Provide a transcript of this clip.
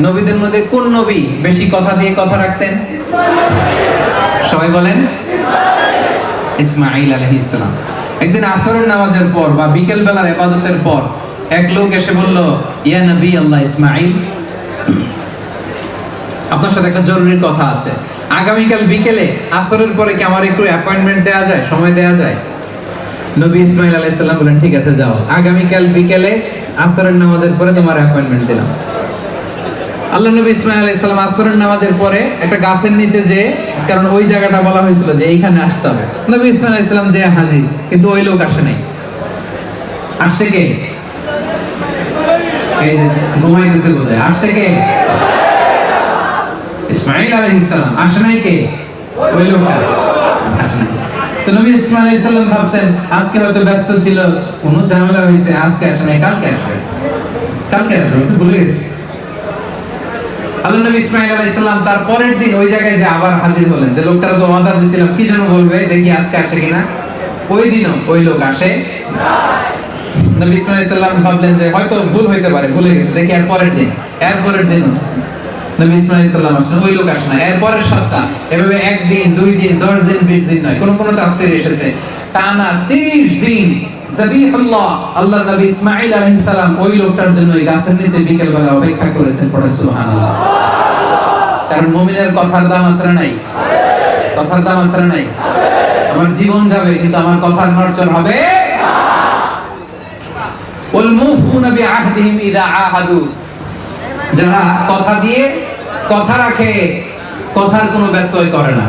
নবীদের মধ্যে কোন নবী বেশি কথা দিয়ে কথা রাখতেন? সবাই বলেন ইসমাঈল আলাইহিস সালাম। একদিন আসরের নামাজের পর বা বিকেল বেলার ইবাদতের পর এক লোক এসে বলল, ইয়া নবী আল্লাহ ইসমাঈল, আপনার সাথে একটা জরুরি কথা আছে। আগামীকাল বিকেলে আসরের পরে কি আমার একটু অ্যাপয়েন্টমেন্ট দেওয়া যায়, সময় দেওয়া যায়? নবী ইসমাঈল আলাইহিস সালাম বলেন, ঠিক আছে যাও, আগামীকাল বিকেলে আসরের নামাজের পরে তোমার অ্যাপয়েন্টমেন্ট দিলাম। আল্লাহ নবী ইসমাঈল আলাইহিস সালাম আসরের নামাজের পরে একটা গাছের নিচে যে, কারণ ওই জায়গাটা বলা হয়েছিল যে এইখানে আসতে হবে, নবী ইসমাঈল আলাইহিস সালাম যে হাজির, কিন্তু ওই লোক আসে নাই। আসছে কে? এই যে ঘুমাইতেছে বোধহয়। আসছে কে? ইসমাঈল আলাইহিস সালাম। আসে নাই কে? ওই লোকটা আসে নাই। তো নবী ইসমাঈল আলাইহিস সালাম ভাবছেন আজকে হয়তো ব্যস্ত ছিল, কোনো ঝামেলা হয়েছে, আজকে আসে নাই, কালকে আসবে, কালকে আসবে, একটু ভুলে গেছে। আল্লাহ নবী ইসমাঈল আলাইহিস সালাম তার পরের দিন ওই জায়গায় যে আবার হাজির হলেন, যে লোকটার তো ওয়াদা দিয়েছিলাম কি যেন বলবে, দেখি আজকে আসে কিনা। ওই দিনও ওই লোক আসে না। নবী ইসমাঈল আলাইহিস সালাম ভাবলেন যে হয়তো ভুল হইতে পারে, ভুলে গেছে, দেখি এর পরের দিন নবী ইসমাঈল আলাইহিস সালাম আসলেন, ওই লোক আসে না। এর পরের সপ্তাহ, এভাবে একদিন, 2 দিন, 10 দিন, 20 দিন নয়, কোন কোন তাফসীরে এসেছে টানা 30 দিন যাবিহুল্লাহ আল্লাহর নবী ইসমাঈল আলাইহিস সালাম ওই লোকটার জন্য ওই গাছের নিচে বিকেল বেলা অপেক্ষা করেছেন। পড়ে সুবহানাল্লাহ। কারণ মুমিনের কথার দাম আছে না নাই? কথার দাম আছে না নাই? আমার জীবন যাবে কিন্তু আমার কথার নড়চড় হবে না। ওয়াল মুফুনা বিআহদিহিম ইযা আহাদু, যারা কথা দিয়ে কথা রাখে, কথার কোনো ব্যত্যয় করে না।